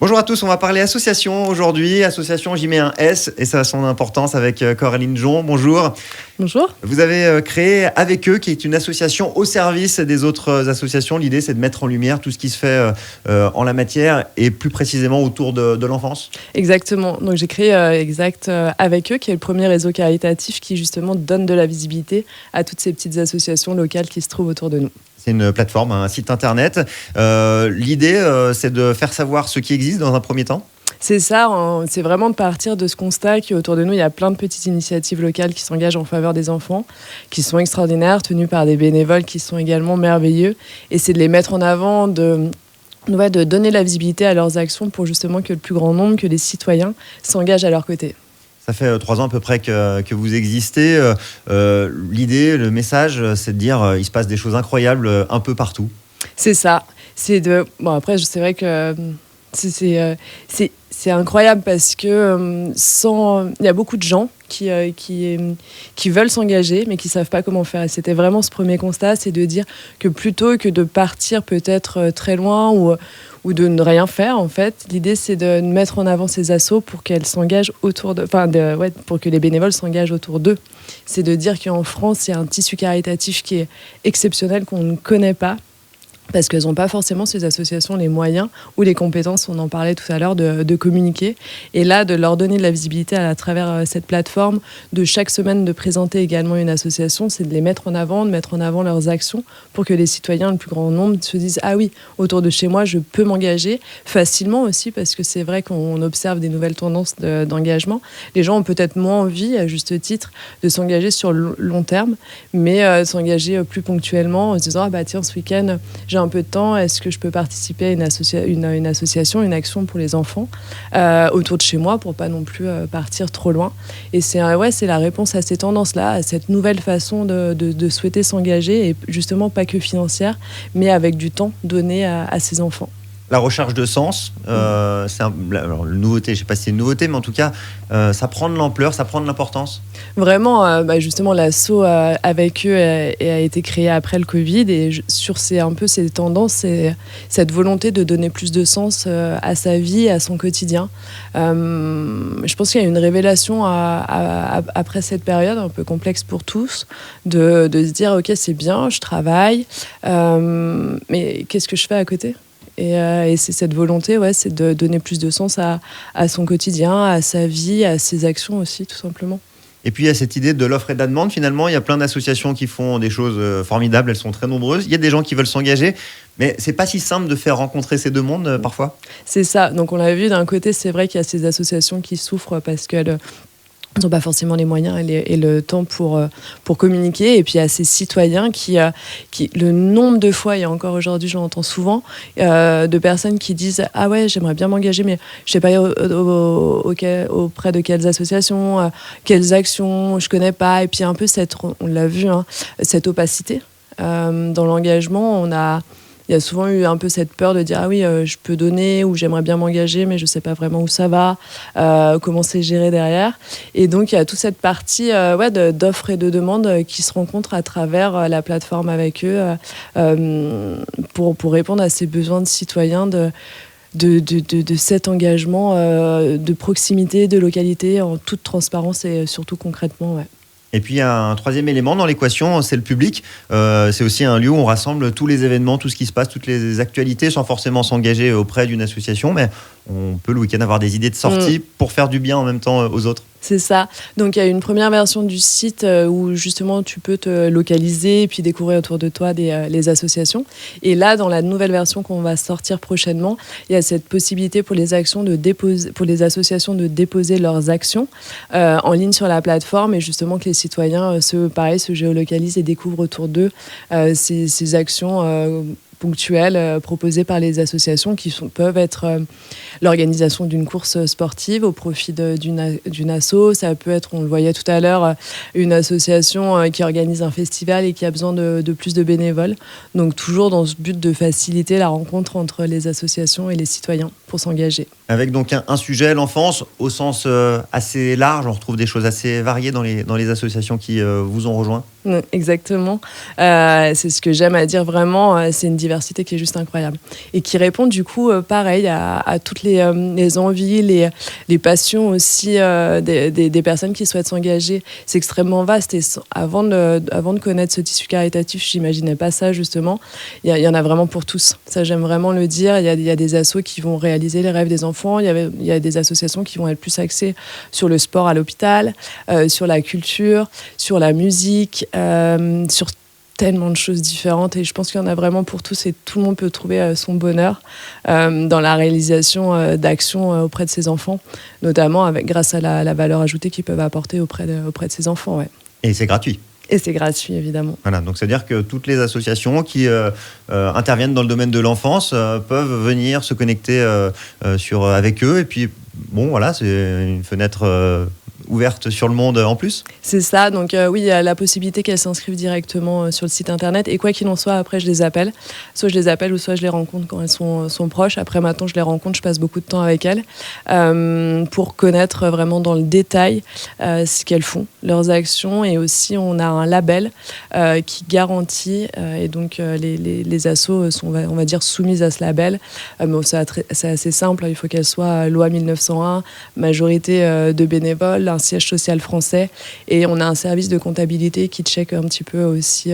Bonjour à tous, on va parler association aujourd'hui. Association, j'y mets un S et ça a son importance avec Coraline Jon. Bonjour. Bonjour. Vous avez créé Avec eux, qui est une association au service des autres associations. L'idée, c'est de mettre en lumière tout ce qui se fait en la matière et plus précisément autour de l'enfance. Exactement. Donc j'ai créé Avec eux, qui est le premier réseau caritatif qui justement donne de la visibilité à toutes ces petites associations locales qui se trouvent autour de nous. C'est une plateforme, un site internet. L'idée, c'est de faire savoir ce qui existe dans un premier temps. C'est ça, c'est vraiment de partir de ce constat qu'autour de nous, il y a plein de petites initiatives locales qui s'engagent en faveur des enfants, qui sont extraordinaires, tenues par des bénévoles qui sont également merveilleux. Et c'est de les mettre en avant, de donner la visibilité à leurs actions pour justement que le plus grand nombre, que les citoyens s'engagent à leur côté. Ça fait 3 ans à peu près que vous existez. L'idée, le message, c'est de dire il se passe des choses incroyables un peu partout. C'est ça. Bon, après, c'est vrai que c'est incroyable parce que il y a beaucoup de gens qui veulent s'engager mais qui ne savent pas comment faire. Et c'était vraiment ce premier constat, c'est de dire que plutôt que de partir peut-être très loin ou de ne rien faire, en fait, l'idée c'est de mettre en avant ces assos pour qu'elles s'engagent pour que les bénévoles s'engagent autour d'eux. C'est de dire qu'en France, il y a un tissu caritatif qui est exceptionnel, qu'on ne connaît pas, parce qu'elles n'ont pas forcément, ces associations, les moyens ou les compétences, on en parlait tout à l'heure, de communiquer. Et là, de leur donner de la visibilité à travers cette plateforme, de chaque semaine de présenter également une association, c'est de les mettre en avant, de mettre en avant leurs actions pour que les citoyens, le plus grand nombre, se disent « Ah oui, autour de chez moi, je peux m'engager » facilement aussi, parce que c'est vrai qu'on observe des nouvelles tendances d'engagement. Les gens ont peut-être moins envie, à juste titre, de s'engager sur le long terme, mais s'engager plus ponctuellement en se disant « Ah bah tiens, ce week-end, j'ai un peu de temps, est-ce que je peux participer à une association, une action pour les enfants autour de chez moi pour pas non plus partir trop loin ». Et c'est la réponse à ces tendances-là, à cette nouvelle façon de souhaiter s'engager, et justement pas que financière, mais avec du temps donné à ces enfants. La recherche de sens, c'est alors, une nouveauté, je ne sais pas si c'est une nouveauté, mais en tout cas, ça prend de l'ampleur, ça prend de l'importance. Vraiment, justement, l'asso Avec eux a été créé après le Covid, et sur ces tendances, et cette volonté de donner plus de sens à sa vie, à son quotidien. Je pense qu'il y a une révélation après cette période un peu complexe pour tous, de se dire « Ok, c'est bien, je travaille, mais qu'est-ce que je fais à côté ?» Et c'est cette volonté, c'est de donner plus de sens à son quotidien, à sa vie, à ses actions aussi, tout simplement. Et puis il y a cette idée de l'offre et de la demande. Finalement, il y a plein d'associations qui font des choses formidables, elles sont très nombreuses. Il y a des gens qui veulent s'engager, mais c'est pas si simple de faire rencontrer ces deux mondes parfois. C'est ça. Donc on l'a vu, d'un côté, c'est vrai qu'il y a ces associations qui souffrent parce qu'elles n'ont pas forcément les moyens et le temps pour communiquer. Et puis il y a ces citoyens qui le nombre de fois, et encore aujourd'hui je l'entends souvent, de personnes qui disent « Ah ouais, j'aimerais bien m'engager, mais je sais pas auprès de quelles associations, quelles actions, je connais pas ». Et puis un peu on l'a vu, cette opacité dans l'engagement. Il y a souvent eu un peu cette peur de dire « Ah oui, je peux donner » ou « J'aimerais bien m'engager, mais je ne sais pas vraiment où ça va, comment c'est géré derrière ». Et donc, il y a toute cette partie d'offres et de demandes qui se rencontrent à travers la plateforme Avec eux pour répondre à ces besoins de citoyens de cet engagement de proximité, de localité, en toute transparence et surtout concrètement, ouais. Et puis il y a un troisième élément dans l'équation, c'est le public. C'est aussi un lieu où on rassemble tous les événements, tout ce qui se passe, toutes les actualités, sans forcément s'engager auprès d'une association, mais on peut le week-end avoir des idées de sortie pour faire du bien en même temps aux autres. C'est ça. Donc il y a une première version du site où justement tu peux te localiser et puis découvrir autour de toi les associations. Et là, dans la nouvelle version qu'on va sortir prochainement, il y a cette possibilité pour les associations de déposer leurs actions en ligne sur la plateforme, et justement que les citoyens se géolocalisent et découvrent autour d'eux ces actions ponctuelles proposées par les associations peuvent être l'organisation d'une course sportive au profit d'une asso. Ça peut être, on le voyait tout à l'heure, une association qui organise un festival et qui a besoin de plus de bénévoles. Donc toujours dans ce but de faciliter la rencontre entre les associations et les citoyens pour s'engager. Avec donc un sujet, l'enfance, au sens assez large, on retrouve des choses assez variées dans les associations qui vous ont rejoint. Exactement. C'est ce que j'aime à dire vraiment. C'est une diversité qui est juste incroyable et qui répond du coup, pareil, à toutes les envies, les passions aussi des personnes qui souhaitent s'engager. C'est extrêmement vaste et avant de connaître ce tissu caritatif, j'imaginais pas ça justement. Il y en a vraiment pour tous. Ça, j'aime vraiment le dire. Il y a des assos qui vont réaliser les rêves des enfants. Il y a des associations qui vont être plus axées sur le sport à l'hôpital, sur la culture, sur la musique. Sur tellement de choses différentes et je pense qu'il y en a vraiment pour tous et tout le monde peut trouver son bonheur dans la réalisation d'actions auprès de ses enfants, notamment grâce à la valeur ajoutée qu'ils peuvent apporter auprès de ses enfants. Ouais. Et c'est gratuit. Et c'est gratuit, évidemment. Voilà, donc c'est-à-dire que toutes les associations qui interviennent dans le domaine de l'enfance peuvent venir se connecter avec eux. Et puis, bon, voilà, c'est une fenêtre ouverte sur le monde en plus. C'est ça, donc oui, il y a la possibilité qu'elles s'inscrivent directement sur le site internet. Et quoi qu'il en soit, après, je les appelle. Soit je les appelle ou soit je les rencontre quand elles sont proches. Après, maintenant, je les rencontre, je passe beaucoup de temps avec elles pour connaître vraiment dans le détail ce qu'elles font, leurs actions. Et aussi, on a un label qui garantit, et donc les assos sont, on va dire, soumises à ce label. Mais c'est assez simple, il faut qu'elles soient loi 1901, majorité de bénévoles, un siège social français, et on a un service de comptabilité qui check un petit peu aussi,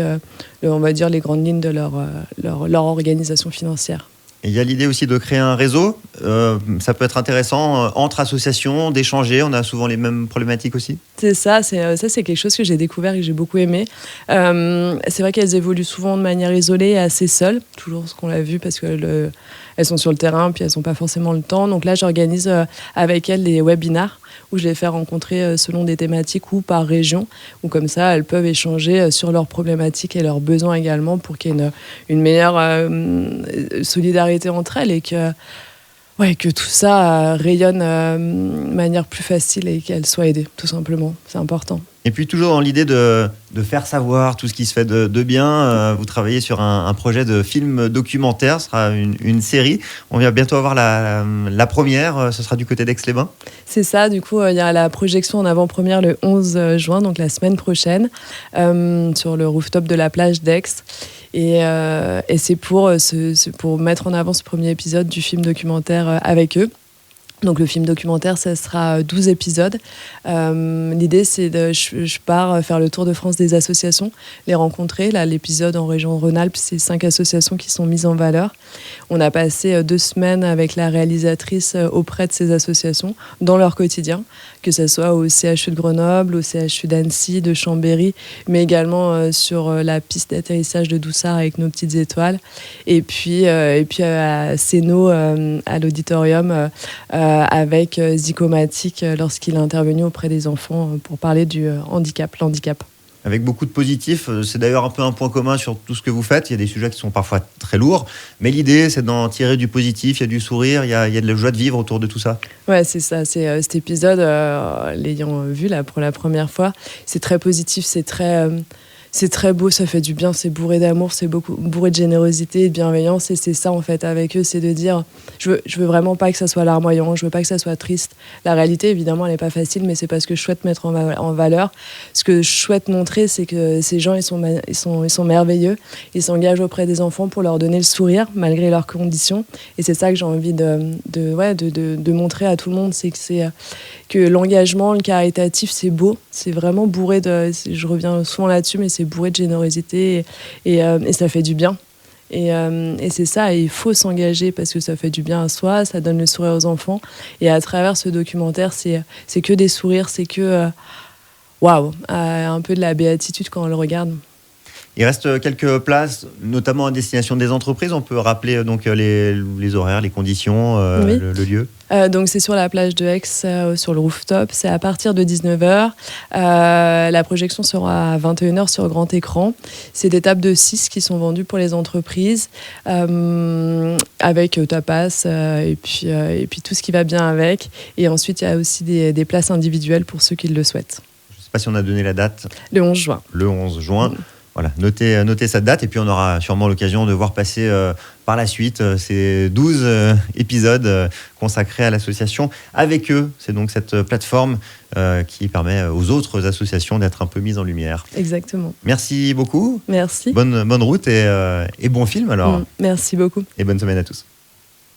on va dire, les grandes lignes de leur organisation financière. Et il y a l'idée aussi de créer un réseau. Ça peut être intéressant entre associations, d'échanger. On a souvent les mêmes problématiques aussi. C'est ça, c'est quelque chose que j'ai découvert et que j'ai beaucoup aimé. C'est vrai qu'elles évoluent souvent de manière isolée et assez seules, toujours ce qu'on l'a vu, parce que elles sont sur le terrain, puis elles n'ont pas forcément le temps. Donc là, j'organise avec elles des webinars où je les fais rencontrer selon des thématiques ou par région, où comme ça, elles peuvent échanger sur leurs problématiques et leurs besoins également pour qu'il y ait une meilleure solidarité entre elles et que tout ça rayonne de manière plus facile et qu'elles soient aidées, tout simplement. C'est important. Et puis toujours dans l'idée de faire savoir tout ce qui se fait de bien, vous travaillez sur un projet de film documentaire, ce sera une série. On va bientôt avoir la première, ce sera du côté d'Aix-les-Bains. C'est ça, du coup, il y a la projection en avant-première le 11 juin, donc la semaine prochaine, sur le rooftop de la plage d'Aix. Et c'est pour mettre en avant ce premier épisode du film documentaire avec eux. Donc le film documentaire, ça sera 12 épisodes. L'idée, c'est je pars faire le tour de France des associations, les rencontrer. Là, l'épisode en région Rhône-Alpes, c'est 5 associations qui sont mises en valeur. On a passé 2 semaines avec la réalisatrice auprès de ces associations, dans leur quotidien, que ce soit au CHU de Grenoble, au CHU d'Annecy, de Chambéry, mais également sur la piste d'atterrissage de Doussard avec nos petites étoiles. Et puis à Sénaux, à l'auditorium, avec Zicomatic lorsqu'il est intervenu auprès des enfants pour parler du l'handicap. Avec beaucoup de positifs, c'est d'ailleurs un peu un point commun sur tout ce que vous faites. Il y a des sujets qui sont parfois très lourds, mais l'idée c'est d'en tirer du positif, il y a du sourire, il y a de la joie de vivre autour de tout ça. Ouais, c'est ça, c'est cet épisode, l'ayant vu là pour la première fois, c'est très positif, c'est très beau, ça fait du bien, c'est bourré d'amour, c'est bourré de générosité et de bienveillance. Et c'est ça, en fait, avec eux, c'est de dire, je veux vraiment pas que ça soit larmoyant, je veux pas que ça soit triste. La réalité, évidemment, elle n'est pas facile, mais c'est pas ce que je souhaite mettre en valeur. Ce que je souhaite montrer, c'est que ces gens, ils sont merveilleux. Ils s'engagent auprès des enfants pour leur donner le sourire, malgré leurs conditions. Et c'est ça que j'ai envie de montrer à tout le monde, c'est que l'engagement, le caritatif, c'est beau. C'est vraiment bourré je reviens souvent là-dessus, mais c'est bourré de générosité et ça fait du bien. Et c'est ça, et il faut s'engager parce que ça fait du bien à soi, ça donne le sourire aux enfants. Et à travers ce documentaire, c'est que des sourires, c'est que waouh, un peu de la béatitude quand on le regarde. Il reste quelques places, notamment à destination des entreprises. On peut rappeler donc les horaires, les conditions, oui. le lieu. Donc c'est sur la plage de Aix, sur le rooftop. C'est à partir de 19h. La projection sera à 21h sur grand écran. C'est des tables de 6 qui sont vendues pour les entreprises, avec tapas et puis tout ce qui va bien avec. Et ensuite, il y a aussi des places individuelles pour ceux qui le souhaitent. Je ne sais pas si on a donné la date. Le 11 juin. Le 11 juin. Voilà, notez cette date et puis on aura sûrement l'occasion de voir passer par la suite ces 12 épisodes consacrés à l'association Avec eux. C'est donc cette plateforme qui permet aux autres associations d'être un peu mises en lumière. Exactement. Merci beaucoup. Merci. Bonne route et bon film alors. Merci beaucoup. Et bonne semaine à tous.